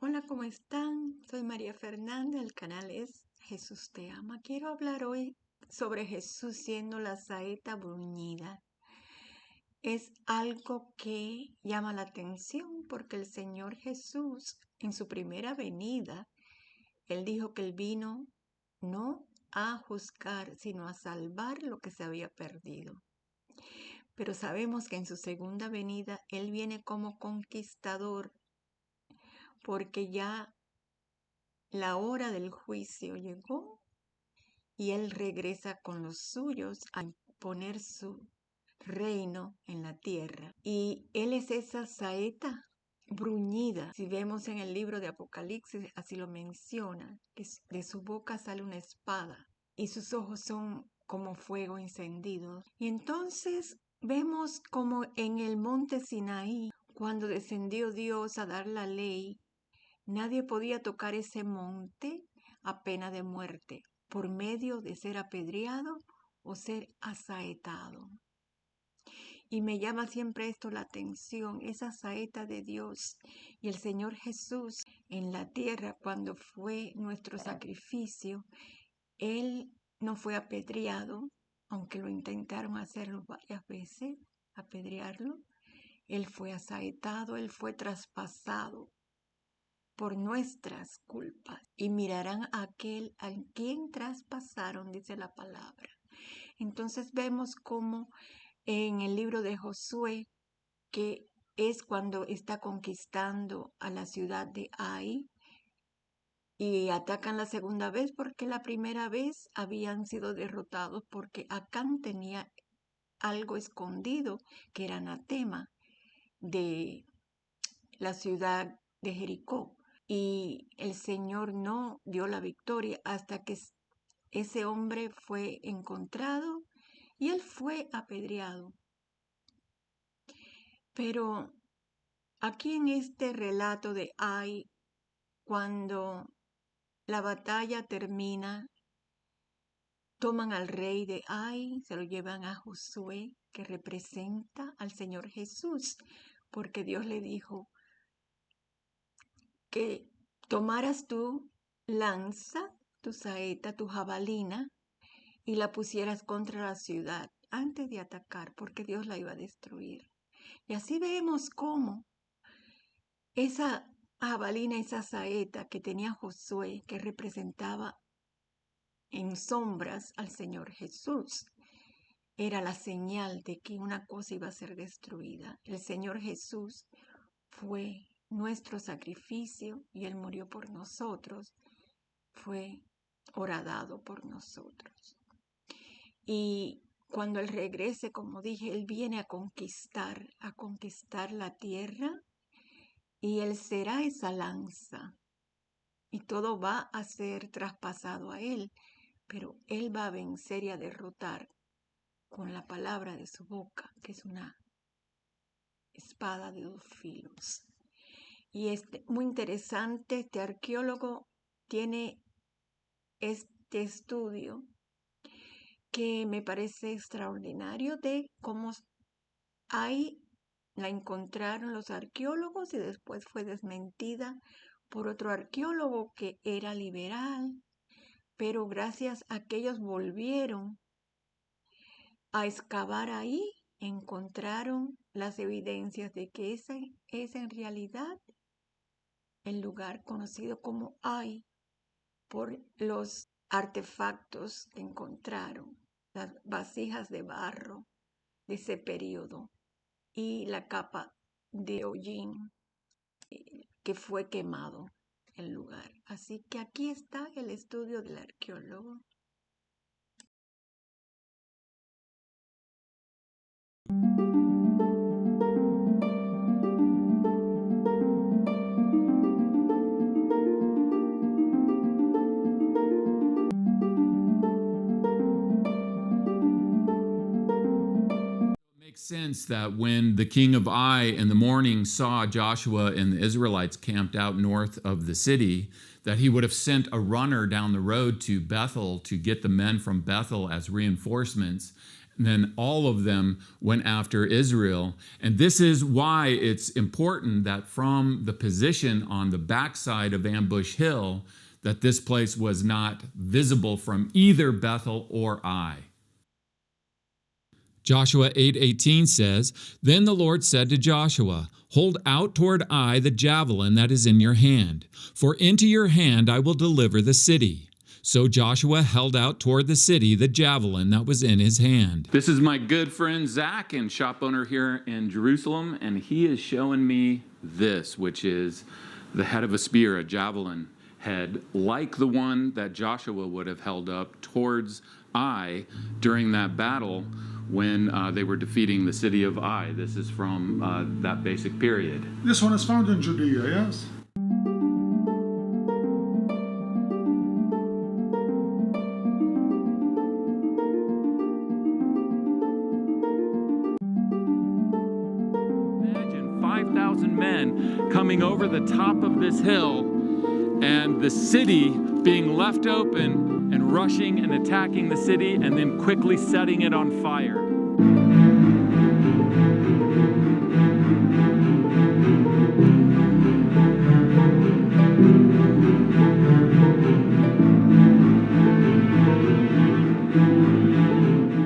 Hola, ¿cómo están? Soy María Fernanda, el canal es Jesús te ama. Quiero hablar hoy sobre Jesús siendo la saeta bruñida. Es algo que llama la atención porque el Señor Jesús en su primera venida, Él dijo que Él vino no a juzgar, sino a salvar lo que se había perdido. Pero sabemos que en su segunda venida Él viene como conquistador porque ya la hora del juicio llegó y Él regresa con los suyos a imponer su reino en la tierra. Y Él es esa saeta bruñida. Si vemos en el libro de Apocalipsis, así lo menciona, que de su boca sale una espada y sus ojos son como fuego encendido. Y entonces vemos como en el monte Sinaí, cuando descendió Dios a dar la ley, nadie podía tocar ese monte a pena de muerte, por medio de ser apedreado o ser asaetado. Y me llama siempre esto la atención, esa saeta de Dios y el Señor Jesús en la tierra cuando fue nuestro sacrificio. Él no fue apedreado, aunque lo intentaron hacerlo varias veces, apedrearlo. Él fue asaetado, él fue traspasado por nuestras culpas y mirarán a aquel a quien traspasaron, dice la palabra. Entonces vemos como en el libro de Josué, que es cuando está conquistando a la ciudad de Ai, y atacan la segunda vez porque la primera vez habían sido derrotados porque Acán tenía algo escondido que era anatema de la ciudad de Jericó. Y el Señor no dio la victoria hasta que ese hombre fue encontrado y él fue apedreado. Pero aquí en este relato de Ai, cuando la batalla termina, toman al rey de Ai, se lo llevan a Josué, que representa al Señor Jesús, porque Dios le dijo que tomaras tu lanza, tu saeta, tu jabalina, y la pusieras contra la ciudad antes de atacar, porque Dios la iba a destruir. Y así vemos cómo esa jabalina, esa saeta que tenía Josué, que representaba en sombras al Señor Jesús, era la señal de que una cosa iba a ser destruida. El Señor Jesús fue nuestro sacrificio y Él murió por nosotros, fue horadado por nosotros. Y cuando Él regrese, como dije, Él viene a conquistar la tierra y Él será esa lanza y todo va a ser traspasado a Él, pero Él va a vencer y a derrotar con la palabra de su boca, que es una espada de dos filos. Y es muy interesante, este arqueólogo tiene este estudio que me parece extraordinario de cómo ahí la encontraron los arqueólogos y después fue desmentida por otro arqueólogo que era liberal, pero gracias a que ellos volvieron a excavar ahí, encontraron las evidencias de que ese es en realidad el lugar conocido como Ai por los artefactos que encontraron, las vasijas de barro de ese periodo y la capa de hollín que fue quemado el lugar. Así que aquí está el estudio del arqueólogo. Makes sense that when the king of Ai in the morning saw Joshua and the Israelites camped out north of the city, that he would have sent a runner down the road to Bethel to get the men from Bethel as reinforcements. And then all of them went after Israel. And this is why it's important that from the position on the backside of Ambush Hill, that this place was not visible from either Bethel or Ai. Joshua 8:18 says, "Then the Lord said to Joshua, hold out toward Ai the javelin that is in your hand, for into your hand I will deliver the city." So Joshua held out toward the city the javelin that was in his hand. This is my good friend Zach, and shop owner here in Jerusalem, and he is showing me this, which is the head of a spear, a javelin head, like the one that Joshua would have held up towards Ai during that battle when they were defeating the city of Ai. This is from that basic period. This one is found in Judea, yes? Imagine 5,000 men coming over the top of this hill and the city being left open and rushing and attacking the city and then quickly setting it on fire.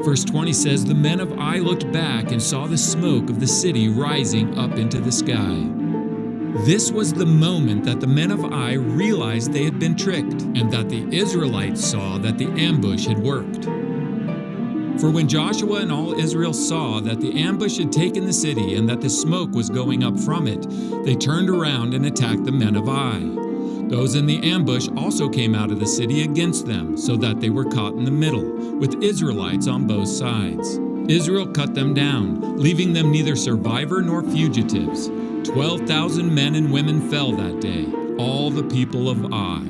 Verse 20 says, "The men of Ai looked back and saw the smoke of the city rising up into the sky." This was the moment that the men of Ai realized they had been tricked, and that the Israelites saw that the ambush had worked. For when Joshua and all Israel saw that the ambush had taken the city and that the smoke was going up from it, they turned around and attacked the men of Ai. Those in the ambush also came out of the city against them, so that they were caught in the middle, with Israelites on both sides. Israel cut them down, leaving them neither survivor nor fugitives. 12,000 men and women fell that day, all the people of Ai.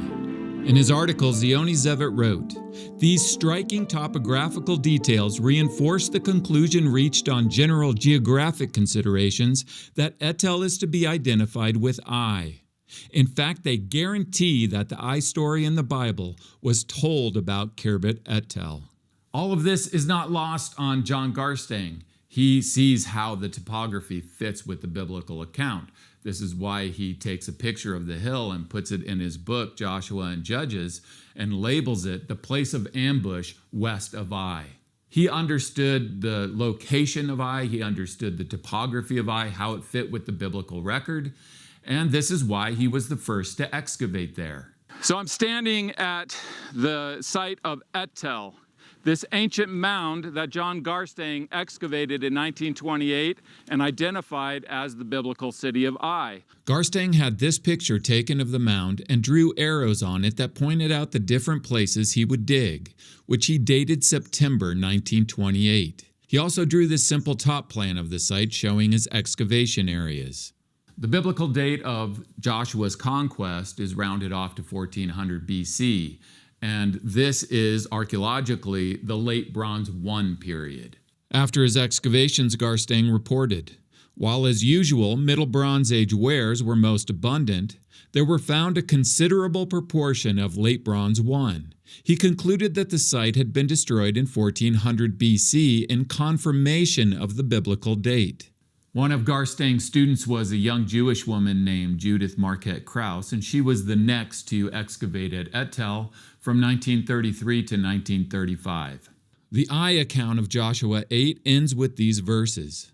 In his article, Zioni Zevet wrote, "These striking topographical details reinforce the conclusion reached on general geographic considerations that Etel is to be identified with Ai. In fact, they guarantee that the Ai story in the Bible was told about Khirbet Etel." All of this is not lost on John Garstang. He sees how the topography fits with the biblical account. This is why he takes a picture of the hill and puts it in his book, Joshua and Judges, and labels it the place of ambush west of Ai. He understood the location of Ai, he understood the topography of Ai, how it fit with the biblical record, and this is why he was the first to excavate there. So I'm standing at the site of Etel, this ancient mound that John Garstang excavated in 1928 and identified as the biblical city of Ai. Garstang had this picture taken of the mound and drew arrows on it that pointed out the different places he would dig, which he dated September 1928. He also drew this simple top plan of the site showing his excavation areas. The biblical date of Joshua's conquest is rounded off to 1400 BC. And this is archaeologically the late Bronze I period. After his excavations, Garstang reported, while as usual Middle Bronze Age wares were most abundant, there were found a considerable proportion of late Bronze I. He concluded that the site had been destroyed in 1400 BC in confirmation of the biblical date. One of Garstang's students was a young Jewish woman named Judith Marquette Krauss, and she was the next to excavate at Etel from 1933 to 1935. The Ai account of Joshua 8 ends with these verses.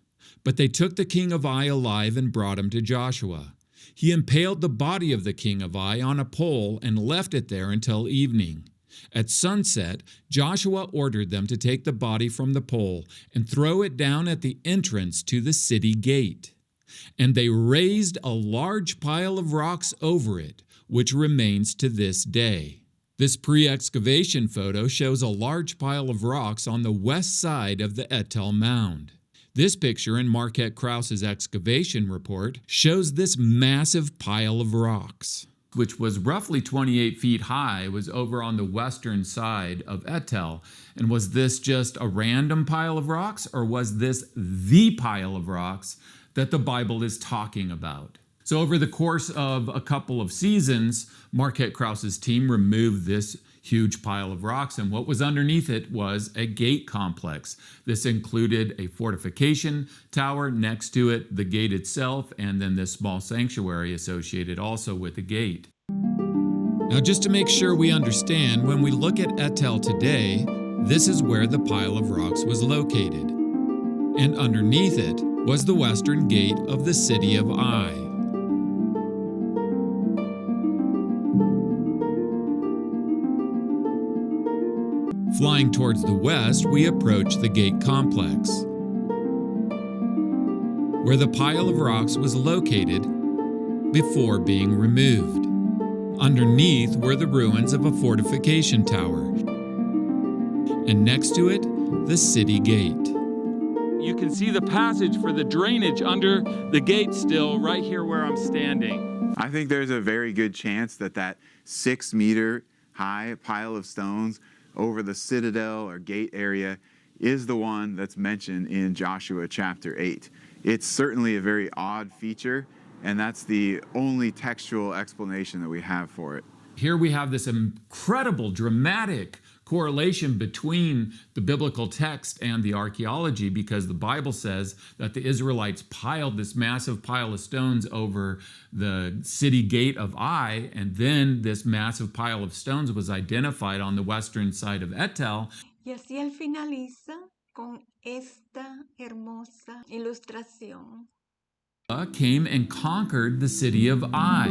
"But they took the king of Ai alive and brought him to Joshua. He impaled the body of the king of Ai on a pole and left it there until evening. At sunset, Joshua ordered them to take the body from the pole and throw it down at the entrance to the city gate. And they raised a large pile of rocks over it, which remains to this day." This pre-excavation photo shows a large pile of rocks on the west side of the Etel mound. This picture in Marquette Krauss's excavation report shows this massive pile of rocks, which was roughly 28 feet high, was over on the western side of Etel. And was this just a random pile of rocks, or was this the pile of rocks that the Bible is talking about? So over the course of a couple of seasons, Marquette Krauss's team removed this huge pile of rocks, and what was underneath it was a gate complex. This included a fortification tower next to it, the gate itself, and then this small sanctuary associated also with the gate. Now, just to make sure we understand, when we look at Etel today, this is where the pile of rocks was located. And underneath it was the western gate of the city of Ai. Flying towards the west, we approach the gate complex, where the pile of rocks was located before being removed. Underneath were the ruins of a fortification tower, and next to it, the city gate. You can see the passage for the drainage under the gate still right here where I'm standing. I think there's a very good chance that that 6 meter high pile of stones over the citadel or gate area is the one that's mentioned in Joshua chapter 8. It's certainly a very odd feature, and that's the only textual explanation that we have for it. Here we have this incredible, dramatic correlation between the biblical text and the archaeology, because the Bible says that the Israelites piled this massive pile of stones over the city gate of Ai, and then this massive pile of stones was identified on the western side of Etel. Y así él finaliza con esta hermosa ilustración. Came and conquered the city of Ai.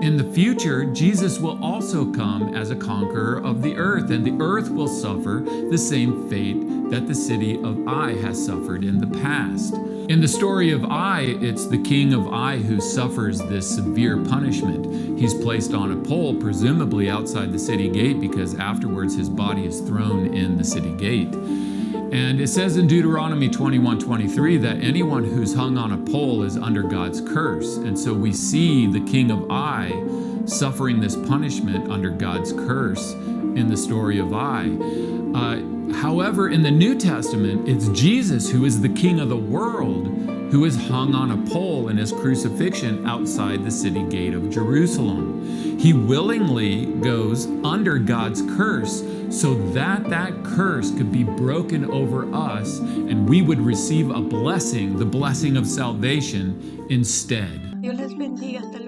In the future, Jesus will also come as a conqueror of the earth, and the earth will suffer the same fate that the city of Ai has suffered in the past. In the story of Ai, it's the king of Ai who suffers this severe punishment. He's placed on a pole, presumably outside the city gate, because afterwards his body is thrown in the city gate. And it says in Deuteronomy 21:23 that anyone who's hung on a pole is under God's curse. And so we see the king of Ai suffering this punishment under God's curse in the story of Ai. However, in the New Testament, it's Jesus who is the king of the world, who is hung on a pole in his crucifixion outside the city gate of Jerusalem. He willingly goes under God's curse so that that curse could be broken over us and we would receive a blessing, the blessing of salvation instead. Dios les bendiga. Hasta